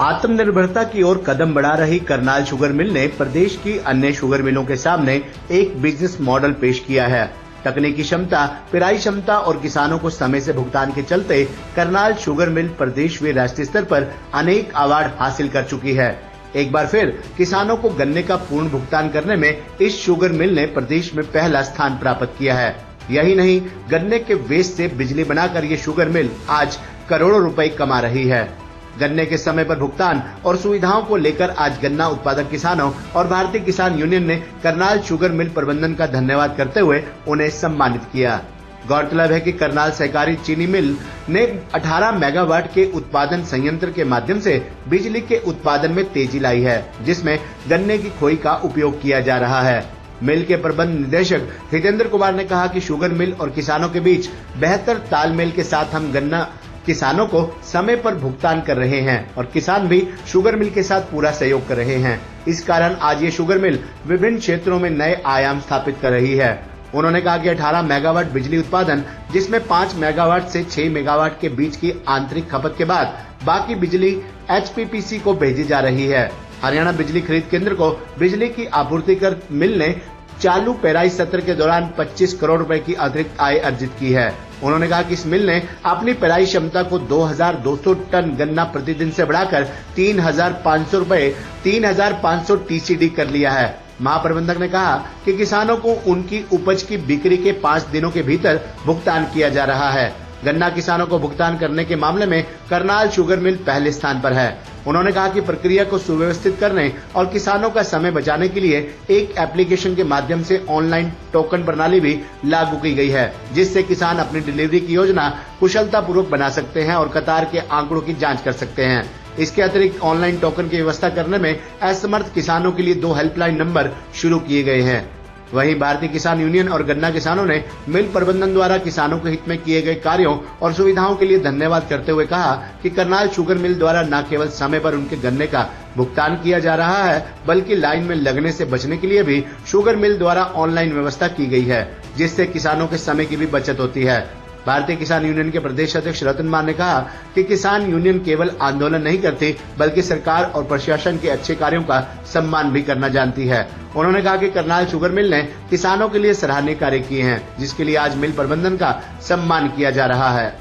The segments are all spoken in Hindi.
आत्मनिर्भरता की ओर कदम बढ़ा रही करनाल शुगर मिल ने प्रदेश की अन्य शुगर मिलों के सामने एक बिजनेस मॉडल पेश किया है। तकनीकी क्षमता, पेराई क्षमता और किसानों को समय से भुगतान के चलते करनाल शुगर मिल प्रदेश व राष्ट्रीय स्तर पर अनेक अवार्ड हासिल कर चुकी है। एक बार फिर किसानों को गन्ने का पूर्ण भुगतान करने में इस शुगर मिल ने प्रदेश में पहला स्थान प्राप्त किया है। यही नहीं, गन्ने के वेस्ट से बिजली बनाकर ये शुगर मिल आज करोड़ों रुपए कमा रही है। गन्ने के समय पर भुगतान और सुविधाओं को लेकर आज गन्ना उत्पादक किसानों और भारतीय किसान यूनियन ने करनाल शुगर मिल प्रबंधन का धन्यवाद करते हुए उन्हें सम्मानित किया। गौरतलब है कि करनाल सहकारी चीनी मिल ने 18 मेगावाट के उत्पादन संयंत्र के माध्यम से बिजली के उत्पादन में तेजी लाई है, जिसमें गन्ने की खोई का उपयोग किया जा रहा है। मिल के प्रबंध निदेशक हितेंद्र कुमार ने कहा कि शुगर मिल और किसानों के बीच बेहतर तालमेल के साथ हम गन्ना किसानों को समय पर भुगतान कर रहे हैं और किसान भी शुगर मिल के साथ पूरा सहयोग कर रहे हैं। इस कारण आज ये शुगर मिल विभिन्न क्षेत्रों में नए आयाम स्थापित कर रही है। उन्होंने कहा कि 18 मेगावाट बिजली उत्पादन, जिसमें 5 मेगावाट से 6 मेगावाट के बीच की आंतरिक खपत के बाद बाकी बिजली एचपीपीसी को भेजी जा रही है। हरियाणा बिजली खरीद केंद्र को बिजली की आपूर्ति कर मिल ने चालू पेराई सत्र के दौरान 25 करोड़ रुपए की अतिरिक्त आय अर्जित की है। उन्होंने कहा कि इस मिल ने अपनी पेराई क्षमता को 2200 टन गन्ना प्रतिदिन से बढ़ाकर 3,500 टीसीडी कर लिया है। महाप्रबंधक ने कहा कि किसानों को उनकी उपज की बिक्री के 5 दिनों के भीतर भुगतान किया जा रहा है। गन्ना किसानों को भुगतान करने के मामले में करनाल शुगर मिल पहले स्थान पर है। उन्होंने कहा कि प्रक्रिया को सुव्यवस्थित करने और किसानों का समय बचाने के लिए एक एप्लीकेशन के माध्यम से ऑनलाइन टोकन प्रणाली भी लागू की गई है, जिससे किसान अपनी डिलीवरी की योजना कुशलता पूर्वक बना सकते हैं और कतार के आंकड़ों की जांच कर सकते हैं। इसके अतिरिक्त ऑनलाइन टोकन की व्यवस्था करने में असमर्थ किसानों के लिए 2 हेल्पलाइन नंबर शुरू किए गए हैं। वहीं भारतीय किसान यूनियन और गन्ना किसानों ने मिल प्रबंधन द्वारा किसानों के हित में किए गए कार्यों और सुविधाओं के लिए धन्यवाद करते हुए कहा कि करनाल शुगर मिल द्वारा न केवल समय पर उनके गन्ने का भुगतान किया जा रहा है, बल्कि लाइन में लगने से बचने के लिए भी शुगर मिल द्वारा ऑनलाइन व्यवस्था की गई है, जिससे किसानों के समय की भी बचत होती है। भारतीय किसान यूनियन के प्रदेश अध्यक्ष रतन मान ने कहा कि किसान यूनियन केवल आंदोलन नहीं करती, बल्कि सरकार और प्रशासन के अच्छे कार्यों का सम्मान भी करना जानती है। उन्होंने कहा कि करनाल शुगर मिल ने किसानों के लिए सराहनीय कार्य किए हैं, जिसके लिए आज मिल प्रबंधन का सम्मान किया जा रहा है।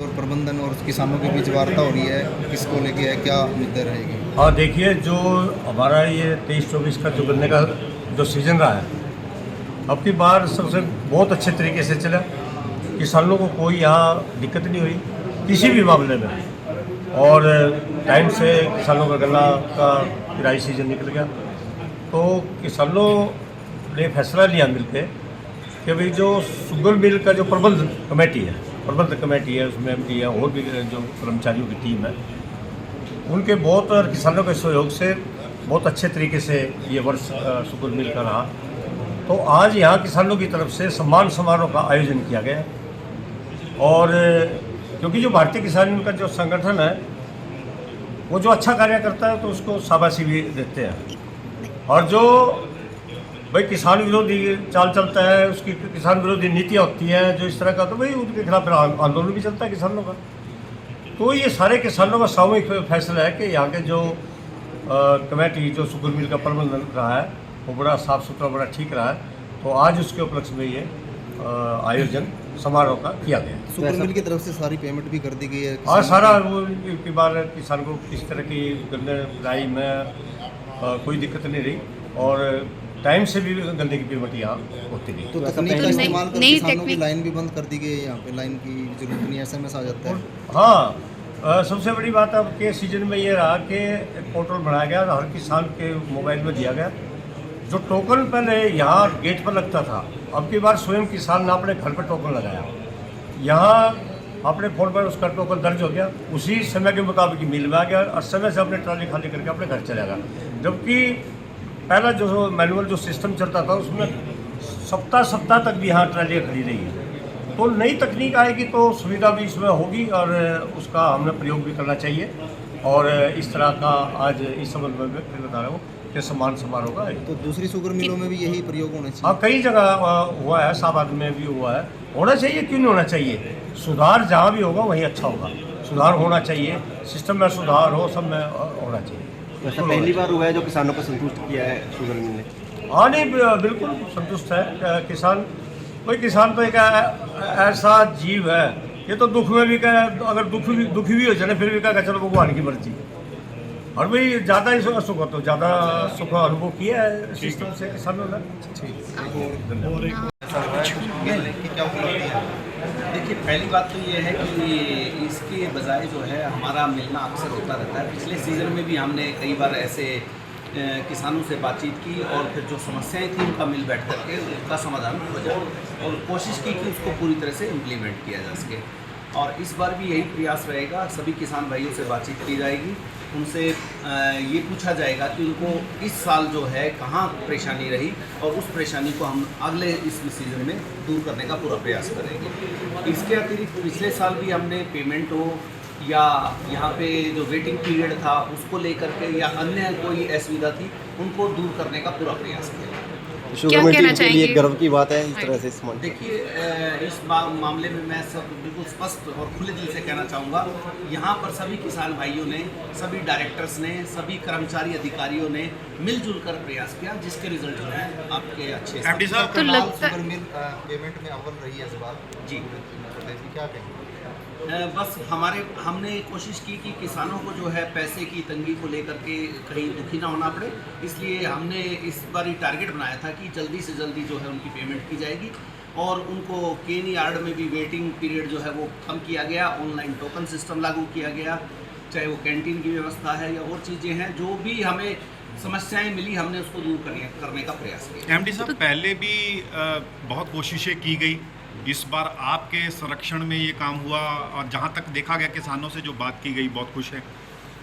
और प्रबंधन और किसानों के बीच वार्ता हो रही है, किसको लेके है, क्या मुद्दे रहेगी? हाँ, देखिए, जो हमारा ये 23-24 का जो गन्ने का जो सीजन रहा है, अब की बार सबसे बहुत अच्छे तरीके से चला। किसानों को कोई यहाँ दिक्कत नहीं हुई किसी भी मामले में, और टाइम से किसानों का गन्ना का पेराई सीजन निकल गया। तो किसानों ने फैसला लिया मिलकर कि भाई जो शुगर मिल का जो प्रबंध कमेटी है उसमें एमडी है और भी जो कर्मचारियों की टीम है, उनके बहुत और किसानों के सहयोग से बहुत अच्छे तरीके से ये वर्ष शुगर मिल का रहा। तो आज यहाँ किसानों की तरफ से सम्मान समारोह का आयोजन किया गया, और क्योंकि जो भारतीय किसान यूनियन का जो संगठन है वो जो अच्छा कार्य करता है तो उसको शाबाशी भी देते हैं, और जो भाई किसान विरोधी चाल चलता है, उसकी किसान विरोधी नीतियाँ होती हैं जो इस तरह का, तो भाई उनके खिलाफ आंदोलन भी चलता है किसानों का। तो ये सारे किसानों का सामूहिक फैसला है कि यहाँ के जो कमेटी जो शुगर मिल का प्रबंधन रहा है वो बड़ा साफ सुथरा, बड़ा ठीक रहा है। तो आज उसके उपलक्ष्य में ये आयोजन समारोह का किया गया। शुगर मिल की तरफ से सारी पेमेंट भी कर दी गई है और सारा वो की बार किसान को किस तरह की गन्ने राई में कोई दिक्कत नहीं रही, और टाइम से भी गन्ने की पेमेंट यहाँ होती रही। तो तकनीक का इस्तेमाल कर किसानों की लाइन भी बंद कर दी गई है, यहाँ पे लाइन की जरूरत नहीं, SMS आ जाता है। हाँ, सबसे बड़ी बात अब के सीजन में ये रहा कि एक पोर्टल बनाया गया, हर किसान के मोबाइल में दिया गया। जो टोकन पहले यहाँ गेट पर लगता था, अब की बार स्वयं किसान ने अपने घर पर टोकन लगाया, यहाँ अपने फ़ोन पर उसका टोकन दर्ज हो गया, उसी समय के मुताबिक मिल में आ गया और समय से अपने ट्राली खाली करके अपने घर चला गया। जबकि पहला जो मैनुअल जो सिस्टम चलता था उसमें सप्ताह तक भी यहाँ ट्रालियाँ खड़ी रही है। तो नई तकनीक आएगी तो सुविधा भी इसमें होगी, और उसका हमने प्रयोग भी करना चाहिए। और इस तरह का आज इस संबंध में फिर बता रहा हूँ कि सम्मान समारोह का है। तो दूसरी शुगर मिलों में भी यही प्रयोग होना चाहिए? हाँ, कई जगह हुआ है, शाहबाद में भी हुआ है। होना चाहिए, क्यों नहीं होना चाहिए? सुधार जहाँ भी होगा वहीं अच्छा होगा। सुधार होना चाहिए, सिस्टम में सुधार हो, सब में होना चाहिए। ऐसा पहली बार हुआ है जो किसानों को संतुष्ट किया है शुगर मिल ने? हाँ नहीं, बिल्कुल संतुष्ट है किसान। कोई किसान तो एक ऐसा जीव है, ये तो दुख में भी कहे, अगर दुखी भी हो जाए फिर भी कहेगा चलो भगवान की मर्जी। और भाई ज़्यादा ही सुख हो तो ज़्यादा सुख अनुभव किया है सिस्टम से किसानों ने। देखिए, पहली बात तो ये है कि इसके बजाय जो है हमारा मिलना अक्सर होता रहता है। पिछले सीज़न में भी हमने कई बार ऐसे किसानों से बातचीत की और फिर जो समस्याएं थी उनका मिल बैठ करके उनका समाधान हो जाए और कोशिश की कि उसको पूरी तरह से इम्प्लीमेंट किया जा सके। और इस बार भी यही प्रयास रहेगा, सभी किसान भाइयों से बातचीत की जाएगी, उनसे ये पूछा जाएगा कि उनको इस साल जो है कहाँ परेशानी रही और उस परेशानी को हम अगले इस सीज़न में दूर करने का पूरा प्रयास करेंगे। इसके अतिरिक्त पिछले साल भी हमने पेमेंट हो या यहाँ पे जो वेटिंग पीरियड था उसको लेकर के या अन्य कोई असुविधा थी उनको दूर करने का पूरा प्रयास किया। शुगर मिल के लिए गर्व की बात है इस तरह से इस देखिए, इस मामले में मैं सब बिल्कुल स्पष्ट और खुले दिल से कहना चाहूँगा, यहाँ पर सभी किसान भाइयों ने, सभी डायरेक्टर्स ने, सभी कर्मचारी अधिकारियों ने मिलजुल कर प्रयास किया, जिसके रिजल्ट जो है आपके अच्छे एमडी साहब, करनाल शुगर मिल पेमेंट में अव्वल रही है इस बार जी। क्या कहेंगे? बस हमने कोशिश की कि किसानों को जो है पैसे की तंगी को लेकर के कहीं दुखी ना होना पड़े, इसलिए हमने इस बार टारगेट बनाया था कि जल्दी से जल्दी जो है उनकी पेमेंट की जाएगी और उनको केन यार्ड में भी वेटिंग पीरियड जो है वो कम किया गया, ऑनलाइन टोकन सिस्टम लागू किया गया, चाहे वो कैंटीन की व्यवस्था है या और चीज़ें हैं, जो भी हमें समस्याएं मिली हमने उसको दूर करने का प्रयास किया। एमडी साहब, पहले भी बहुत कोशिशें की गई, इस बार आपके संरक्षण में ये काम हुआ और जहाँ तक देखा गया किसानों से जो बात की गई बहुत खुश है।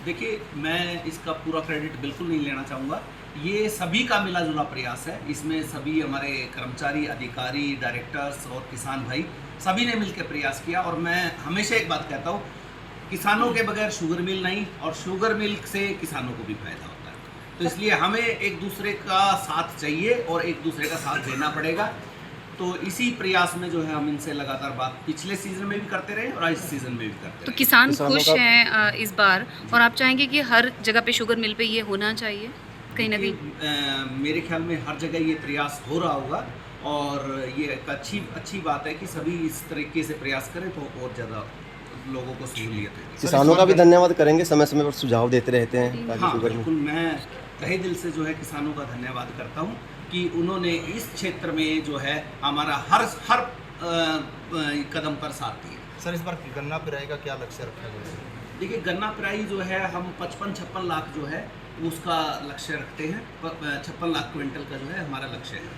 देखिए, मैं इसका पूरा क्रेडिट बिल्कुल नहीं लेना चाहूँगा, ये सभी का मिला जुला प्रयास है। इसमें सभी हमारे कर्मचारी, अधिकारी, डायरेक्टर्स और किसान भाई सभी ने मिलकर प्रयास किया और मैं हमेशा एक बात कहता हूँ, किसानों के बगैर शुगर मिल नहीं और शुगर मिल से किसानों को भी फायदा होता है। तो इसलिए हमें एक दूसरे का साथ चाहिए और एक दूसरे का साथ देना पड़ेगा। तो इसी प्रयास में जो है हम इनसे लगातार बात पिछले सीजन में भी करते रहे और इस सीजन में भी करते रहे। तो किसान खुश हैं इस बार और आप चाहेंगे कि हर जगह पे शुगर मिल पे ये होना चाहिए कहीं ना कहीं? मेरे ख्याल में हर जगह ये प्रयास हो रहा होगा और ये एक अच्छी बात है कि सभी इस तरीके से प्रयास करें तो और ज़्यादा लोगों को सहूलियत है। किसानों का भी धन्यवाद करेंगे, समय समय पर सुझाव देते रहते हैं ताकि हाँ, शुगर बिल्कुल, मैं तहे दिल से जो है किसानों का धन्यवाद करता हूँ कि उन्होंने इस क्षेत्र में जो है हमारा हर कदम पर साथ दिया। सर, इस बार गन्ना पेराई का क्या लक्ष्य रखा गया है? देखिए, गन्ना पेराई जो है हम 55-56 लाख जो है उसका लक्ष्य रखते हैं। 56 लाख क्विंटल का जो है हमारा लक्ष्य है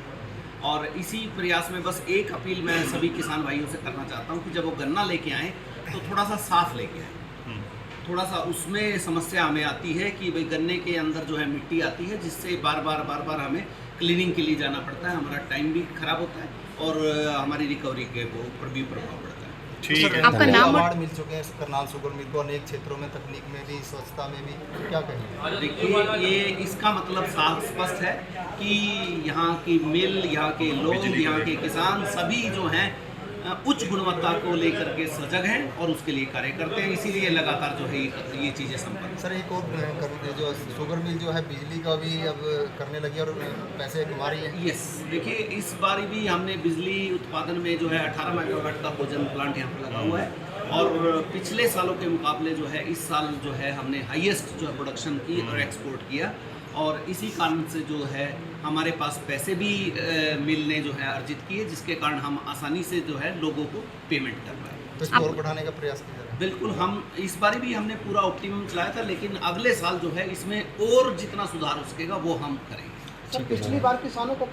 और इसी प्रयास में बस एक अपील मैं सभी किसान भाइयों से करना चाहता हूँ कि जब वो गन्ना लेके आएँ तो थोड़ा सा साफ लेके आएँ। थोड़ा सा उसमें समस्या हमें आती है कि भाई गन्ने के अंदर जो है मिट्टी आती है, जिससे बार बार हमें क्लीनिंग के लिए जाना पड़ता है, हमारा टाइम भी खराब होता है और हमारी रिकवरी के ऊपर भी प्रभाव पड़ता है। ठीक है, आपका नाम अवार्ड मिल चुके हैं करनाल शुगर मिल को अनेक क्षेत्रों में, तकनीक में भी, स्वच्छता में भी, क्या कहेंगे? देखिए, ये इसका मतलब साफ स्पष्ट है कि यहाँ की मिल, यहाँ के लोग, यहाँ के किसान सभी जो हैं उच्च गुणवत्ता को लेकर के सजग हैं और उसके लिए कार्य करते हैं, इसीलिए लगातार जो है ये चीज़ें संपन्न। सर, एक और जो शुगर मिल जो है बिजली का भी अब करने लगी और पैसे कमा रही है। यस, देखिए, इस बार भी हमने बिजली उत्पादन में जो है 18 मेगावाट का कोजन प्लांट यहाँ पर लगा हुआ है और पिछले सालों के मुकाबले जो है इस साल जो है हमने हाईएस्ट जो है प्रोडक्शन की और एक्सपोर्ट किया और इसी कारण से जो है हमारे पास पैसे भी मिल ने जो है अर्जित किए, जिसके कारण हम आसानी से जो है लोगों को पेमेंट कर पाए। तो इसको और बढ़ाने का प्रयास किया जा रहा है? बिल्कुल, हम इस बार भी हमने पूरा ऑप्टिमम चलाया था, लेकिन अगले साल जो है इसमें और जितना सुधार हो सकेगा वो हम करेंगे। पिछली बार किसानों को